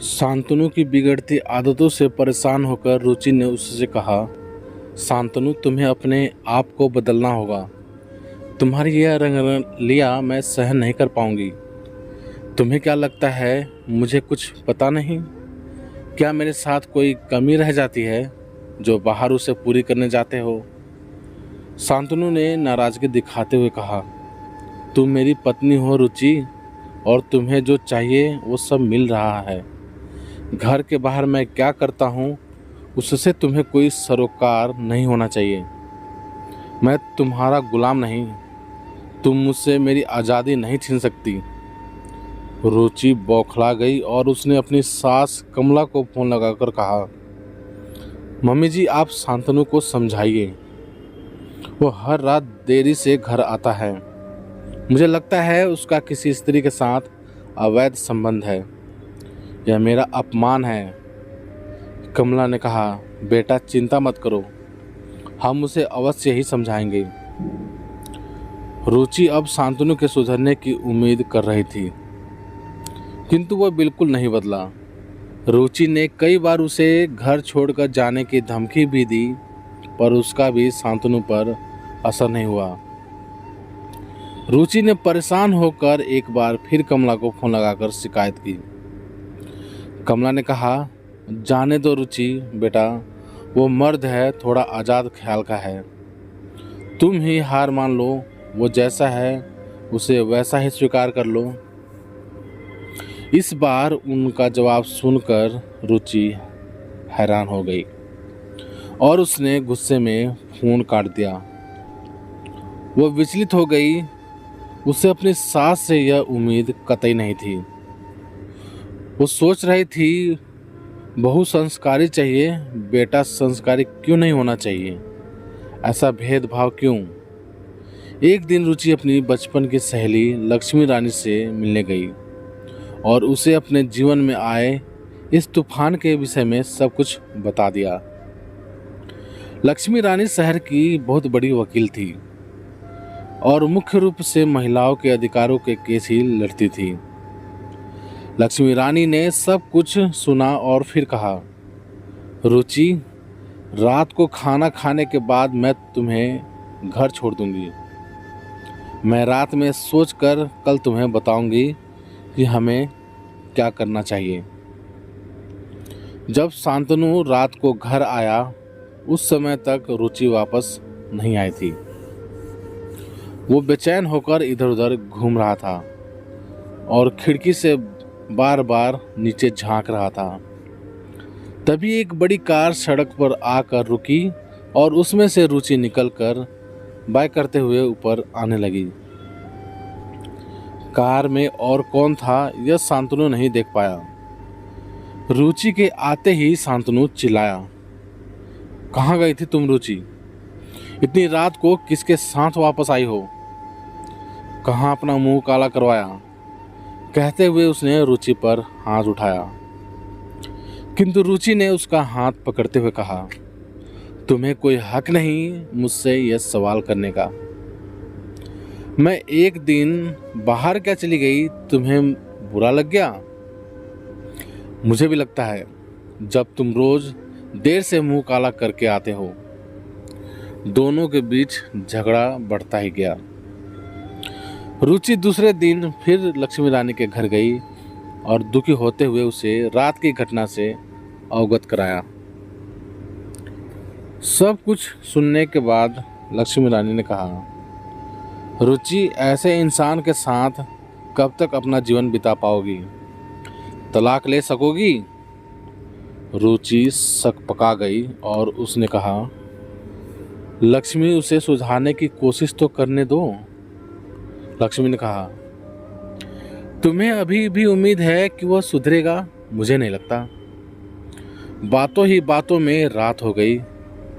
शांतनु की बिगड़ती आदतों से परेशान होकर रुचि ने उससे कहा, शांतनु तुम्हें अपने आप को बदलना होगा। तुम्हारी यह रंगलिया मैं सहन नहीं कर पाऊंगी। तुम्हें क्या लगता है मुझे कुछ पता नहीं? क्या मेरे साथ कोई कमी रह जाती है जो बाहर उसे पूरी करने जाते हो? शांतनु ने नाराजगी दिखाते हुए कहा, तुम मेरी पत्नी हो रुचि, और तुम्हें जो चाहिए वो सब मिल रहा है। घर के बाहर मैं क्या करता हूँ उससे तुम्हें कोई सरोकार नहीं होना चाहिए। मैं तुम्हारा गुलाम नहीं। तुम मुझसे आज़ादी आज़ादी नहीं छीन सकती। रुचि बौखला गई और उसने अपनी सास कमला को फोन लगाकर कहा, मम्मी जी आप शांतनु को समझाइए। वो हर रात देरी से घर आता है। मुझे लगता है उसका किसी स्त्री के साथ अवैध संबंध है। यह मेरा अपमान है। कमला ने कहा, बेटा चिंता मत करो, हम उसे अवश्य ही समझाएंगे। रुचि अब शांतनु के सुधरने की उम्मीद कर रही थी, किंतु वह बिल्कुल नहीं बदला। रुचि ने कई बार उसे घर छोड़कर जाने की धमकी भी दी, पर उसका भी शांतनु पर असर नहीं हुआ। रुचि ने परेशान होकर एक बार फिर कमला को फोन लगाकर शिकायत की। कमला ने कहा, जाने दो रुचि बेटा, वो मर्द है, थोड़ा आज़ाद ख्याल का है। तुम ही हार मान लो, वो जैसा है उसे वैसा ही स्वीकार कर लो। इस बार उनका जवाब सुनकर रुचि हैरान हो गई और उसने गुस्से में फोन काट दिया। वो विचलित हो गई। उसे अपनी सास से यह उम्मीद कतई नहीं थी। वो सोच रही थी, बहू संस्कारी चाहिए, बेटा संस्कारी क्यों नहीं होना चाहिए? ऐसा भेदभाव क्यों? एक दिन रुचि अपनी बचपन की सहेली लक्ष्मी रानी से मिलने गई और उसे अपने जीवन में आए इस तूफान के विषय में सब कुछ बता दिया। लक्ष्मी रानी शहर की बहुत बड़ी वकील थी और मुख्य रूप से महिलाओं के अधिकारों के केस ही लड़ती थी। लक्ष्मी रानी ने सब कुछ सुना और फिर कहा, रुचि रात को खाना खाने के बाद मैं तुम्हें घर छोड़ दूंगी। मैं रात में सोचकर कल तुम्हें बताऊंगी कि हमें क्या करना चाहिए। जब शांतनु रात को घर आया उस समय तक रुचि वापस नहीं आई थी। वो बेचैन होकर इधर उधर घूम रहा था और खिड़की से बार बार नीचे झांक रहा था। तभी एक बड़ी कार सड़क पर आकर रुकी और उसमें से रुचि निकलकर बाइक करते हुए ऊपर आने लगी। कार में और कौन था यह शांतनु नहीं देख पाया। रुचि के आते ही शांतनु चिल्लाया, कहाँ गई थी तुम रुचि? इतनी रात को किसके साथ वापस आई हो? कहाँ अपना मुंह काला करवाया? कहते हुए उसने रुचि पर हाथ उठाया, किंतु रुचि ने उसका हाथ पकड़ते हुए कहा, तुम्हें कोई हक नहीं मुझसे यह सवाल करने का। मैं एक दिन बाहर क्या चली गई, तुम्हें बुरा लग गया? मुझे भी लगता है, जब तुम रोज देर से मुंह काला करके आते हो। दोनों के बीच झगड़ा बढ़ता ही गया। रुचि दूसरे दिन फिर लक्ष्मी रानी के घर गई और दुखी होते हुए उसे रात की घटना से अवगत कराया। सब कुछ सुनने के बाद लक्ष्मी रानी ने कहा, रुचि ऐसे इंसान के साथ कब तक अपना जीवन बिता पाओगी? तलाक ले सकोगी? रुचि सकपका गई और उसने कहा, लक्ष्मी उसे सुधारने की कोशिश तो करने दो। लक्ष्मी ने कहा, तुम्हें अभी भी उम्मीद है कि वह सुधरेगा? मुझे नहीं लगता। बातों ही बातों में रात हो गई।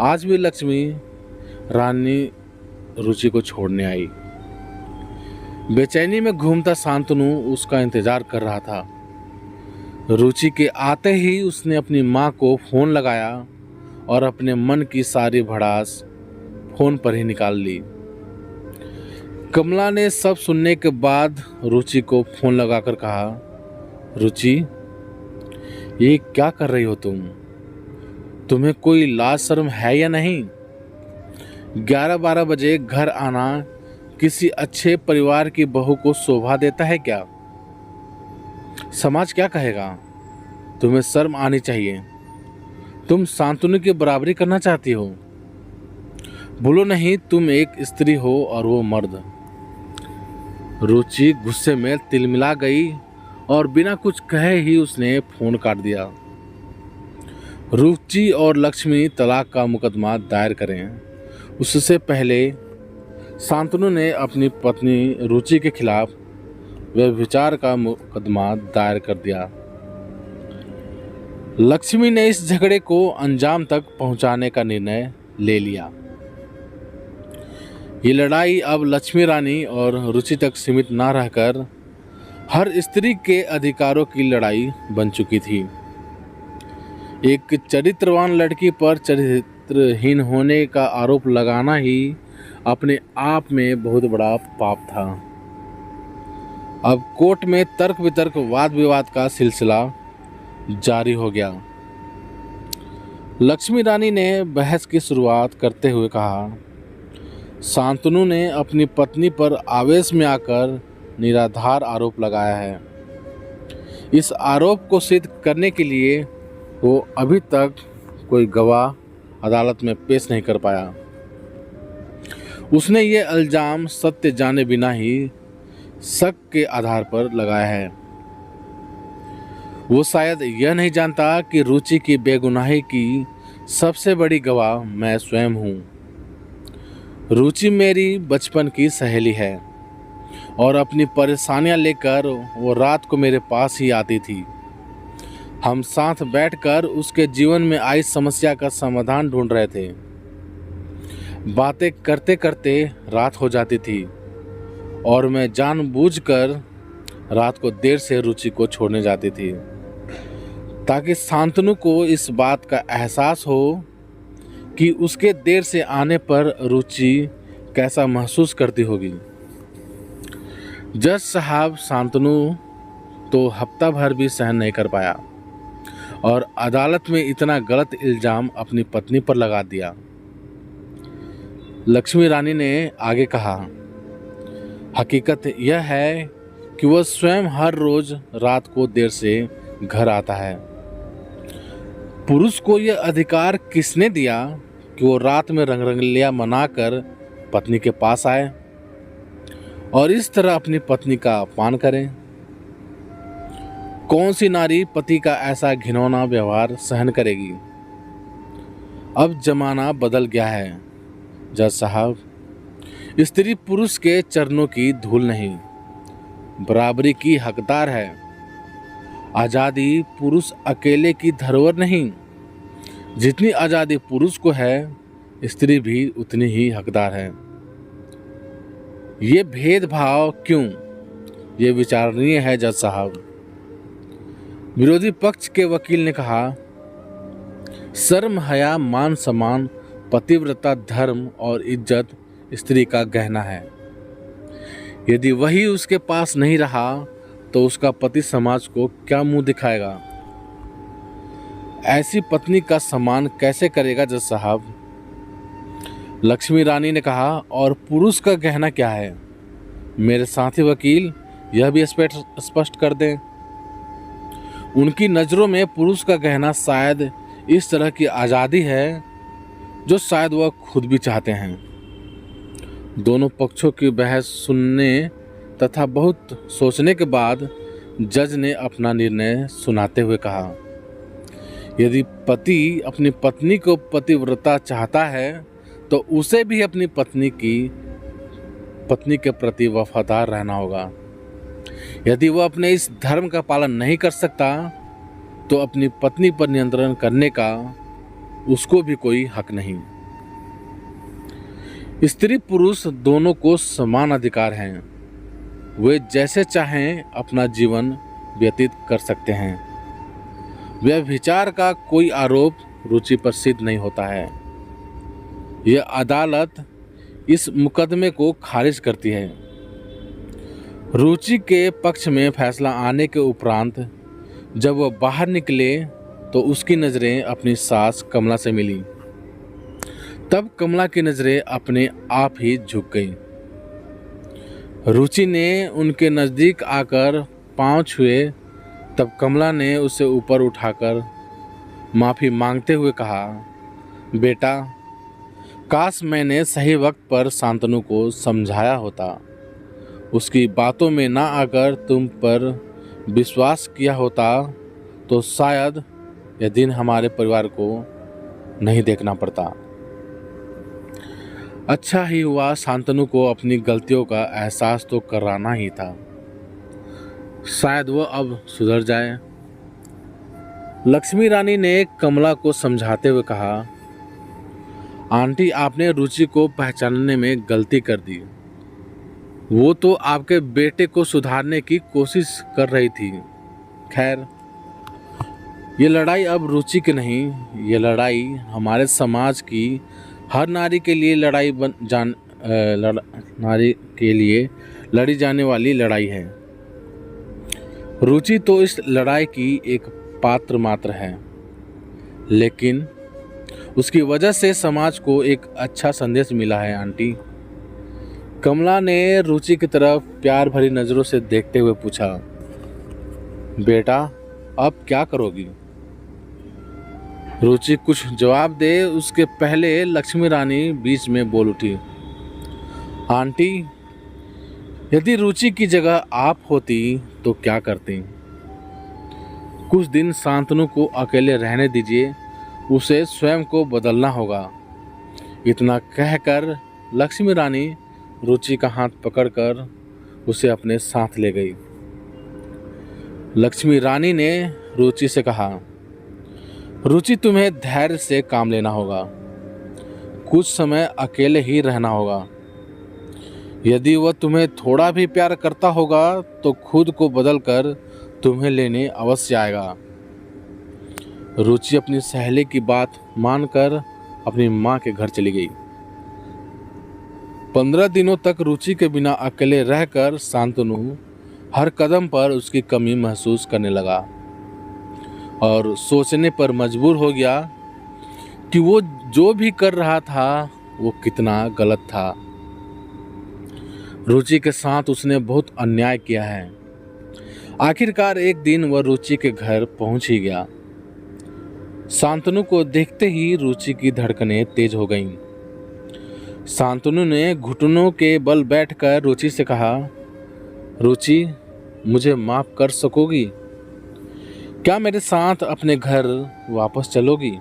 आज भी लक्ष्मी रानी रुचि को छोड़ने आई। बेचैनी में घूमता शांतनु उसका इंतजार कर रहा था। रुचि के आते ही उसने अपनी माँ को फोन लगाया और अपने मन की सारी भड़ास फोन पर ही निकाल ली। कमला ने सब सुनने के बाद रुचि को फोन लगाकर कहा, रुचि ये क्या कर रही हो तुम? तुम्हें कोई लाज शर्म है या नहीं? 11-12 बजे घर आना किसी अच्छे परिवार की बहू को शोभा देता है क्या? समाज क्या कहेगा? तुम्हें शर्म आनी चाहिए। तुम शांतनु की बराबरी करना चाहती हो। बोलो नहीं, तुम एक स्त्री हो और वो मर्द। रुचि गुस्से में तिलमिला गई और बिना कुछ कहे ही उसने फोन काट दिया। रुचि और लक्ष्मी तलाक का मुकदमा दायर करें उससे पहले शांतनु ने अपनी पत्नी रुचि के खिलाफ व्यभिचार का मुकदमा दायर कर दिया। लक्ष्मी ने इस झगड़े को अंजाम तक पहुंचाने का निर्णय ले लिया। ये लड़ाई अब लक्ष्मी रानी और रुचि तक सीमित न रहकर हर स्त्री के अधिकारों की लड़ाई बन चुकी थी। एक चरित्रवान लड़की पर चरित्रहीन होने का आरोप लगाना ही अपने आप में बहुत बड़ा पाप था। अब कोर्ट में तर्क वितर्क वाद विवाद का सिलसिला जारी हो गया। लक्ष्मी रानी ने बहस की शुरुआत करते हुए कहा, शांतनु ने अपनी पत्नी पर आवेश में आकर निराधार आरोप लगाया है। इस आरोप को सिद्ध करने के लिए वो अभी तक कोई गवाह अदालत में पेश नहीं कर पाया। उसने ये इल्जाम सत्य जाने बिना ही शक के आधार पर लगाया है। वो शायद यह नहीं जानता कि रुचि की बेगुनाही की सबसे बड़ी गवाह मैं स्वयं हूँ। रुचि मेरी बचपन की सहेली है और अपनी परेशानियां लेकर वो रात को मेरे पास ही आती थी। हम साथ बैठकर उसके जीवन में आई समस्या का समाधान ढूंढ रहे थे। बातें करते करते रात हो जाती थी और मैं जानबूझकर रात को देर से रुचि को छोड़ने जाती थी ताकि शांतनु को इस बात का एहसास हो कि उसके देर से आने पर रुचि कैसा महसूस करती होगी। जज साहब शांतनु तो हफ्ता भर भी सहन नहीं कर पाया और अदालत में इतना गलत इल्जाम अपनी पत्नी पर लगा दिया। लक्ष्मी रानी ने आगे कहा, हकीकत यह है कि वह स्वयं हर रोज रात को देर से घर आता है। पुरुष को यह अधिकार किसने दिया कि वो रात में रंगरंगलियां मनाकर पत्नी के पास आए और इस तरह अपनी पत्नी का अपमान करें? कौन सी नारी पति का ऐसा घिनौना व्यवहार सहन करेगी? अब जमाना बदल गया है जज साहब। स्त्री पुरुष के चरणों की धूल नहीं, बराबरी की हकदार है। आज़ादी पुरुष अकेले की धरोहर नहीं। जितनी आज़ादी पुरुष को है, स्त्री भी उतनी ही हकदार है। ये भेदभाव क्यों? ये विचारणीय है जज साहब। विरोधी पक्ष के वकील ने कहा, शर्म, हया, मान सम्मान, पतिव्रता, धर्म और इज्जत स्त्री का गहना है। यदि वही उसके पास नहीं रहा तो उसका पति समाज को क्या मुंह दिखाएगा? ऐसी पत्नी का सम्मान कैसे करेगा जज साहब? लक्ष्मी रानी ने कहा, और पुरुष का गहना क्या है? मेरे साथी वकील यह भी स्पष्ट कर दें। उनकी नज़रों में पुरुष का गहना शायद इस तरह की आज़ादी है जो शायद वह खुद भी चाहते हैं। दोनों पक्षों की बहस सुनने तथा बहुत सोचने के बाद जज ने अपना निर्णय सुनाते हुए कहा, यदि पति अपनी पत्नी को पतिव्रता चाहता है तो उसे भी अपनी पत्नी के प्रति वफादार रहना होगा। यदि वह अपने इस धर्म का पालन नहीं कर सकता तो अपनी पत्नी पर नियंत्रण करने का उसको भी कोई हक नहीं। स्त्री पुरुष दोनों को समान अधिकार हैं। वे जैसे चाहें अपना जीवन व्यतीत कर सकते हैं। व्यभिचार का कोई आरोप रुचि पर सिद्ध नहीं होता है। यह अदालत इस मुकदमे को खारिज करती है। रुचि के पक्ष में फैसला आने के उपरांत जब वह बाहर निकले तो उसकी नज़रें अपनी सास कमला से मिली। तब कमला की नज़रें अपने आप ही झुक गईं। रुचि ने उनके नज़दीक आकर पांव छुए। तब कमला ने उसे ऊपर उठाकर माफ़ी मांगते हुए कहा, बेटा, काश मैंने सही वक्त पर शांतनु को समझाया होता। उसकी बातों में ना आकर तुम पर विश्वास किया होता तो शायद यह दिन हमारे परिवार को नहीं देखना पड़ता। अच्छा ही हुआ शांतनु को अपनी गलतियों का एहसास तो कराना ही था। शायद वो अब सुधर जाए। लक्ष्मी रानी ने कमला को समझाते हुए कहा, आंटी, आपने रुचि को पहचानने में गलती कर दी। वो तो आपके बेटे को सुधारने की कोशिश कर रही थी। खैर, ये लड़ाई अब रुचि की नहीं, ये लड़ाई हमारे समाज की हर नारी के लिए नारी के लिए लड़ी जाने वाली लड़ाई है। रुचि तो इस लड़ाई की एक पात्र मात्र है, लेकिन उसकी वजह से समाज को एक अच्छा संदेश मिला है। आंटी, कमला ने रुचि की तरफ प्यार भरी नज़रों से देखते हुए पूछा, बेटा, अब क्या करोगी? रुचि कुछ जवाब दे उसके पहले लक्ष्मी रानी बीच में बोल उठी, आंटी, यदि रुचि की जगह आप होती तो क्या करती? कुछ दिन शांतनु को अकेले रहने दीजिए, उसे स्वयं को बदलना होगा। इतना कहकर लक्ष्मी रानी रुचि का हाथ पकड़कर उसे अपने साथ ले गई। लक्ष्मी रानी ने रुचि से कहा, रुचि, तुम्हें धैर्य से काम लेना होगा। कुछ समय अकेले ही रहना होगा। यदि वह तुम्हें थोड़ा भी प्यार करता होगा तो खुद को बदलकर तुम्हें लेने अवश्य आएगा। रुचि अपनी सहेली की बात मानकर अपनी माँ के घर चली गई। 15 दिनों तक रुचि के बिना अकेले रहकर शांतनु हर कदम पर उसकी कमी महसूस करने लगा और सोचने पर मजबूर हो गया कि वो जो भी कर रहा था वो कितना गलत था। रुचि के साथ उसने बहुत अन्याय किया है। आखिरकार एक दिन वह रुचि के घर पहुंच ही गया। शांतनु को देखते ही रुचि की धड़कनें तेज हो गईं। शांतनु ने घुटनों के बल बैठकर रुचि से कहा, रुचि, मुझे माफ कर सकोगी? क्या मेरे साथ अपने घर वापस चलोगी?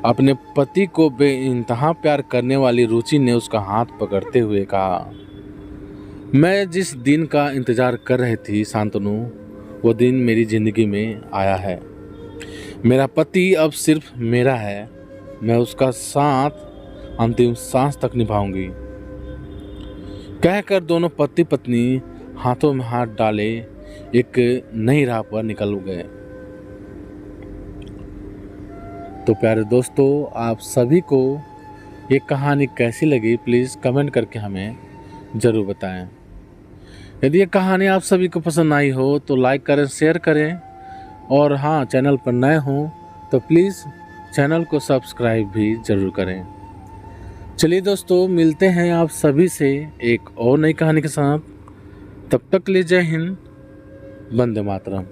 अपने पति को बेइंतहा प्यार करने वाली रुचि ने उसका हाथ पकड़ते हुए कहा, मैं जिस दिन का इंतजार कर रही थी शांतनु, वो दिन मेरी जिंदगी में आया है। मेरा पति अब सिर्फ मेरा है। मैं उसका साथ अंतिम सांस तक निभाऊंगी। कहकर दोनों पति पत्नी हाथों में हाथ डाले एक नई राह पर निकल गए। तो प्यारे दोस्तों, आप सभी को ये कहानी कैसी लगी प्लीज़ कमेंट करके हमें ज़रूर बताएं। यदि ये कहानी आप सभी को पसंद आई हो तो लाइक करें, शेयर करें, और हाँ, चैनल पर नए हों तो प्लीज़ चैनल को सब्सक्राइब भी ज़रूर करें। चलिए दोस्तों, मिलते हैं आप सभी से एक और नई कहानी के साथ। तब तक के लिए जय हिंद, वंदे मातरम।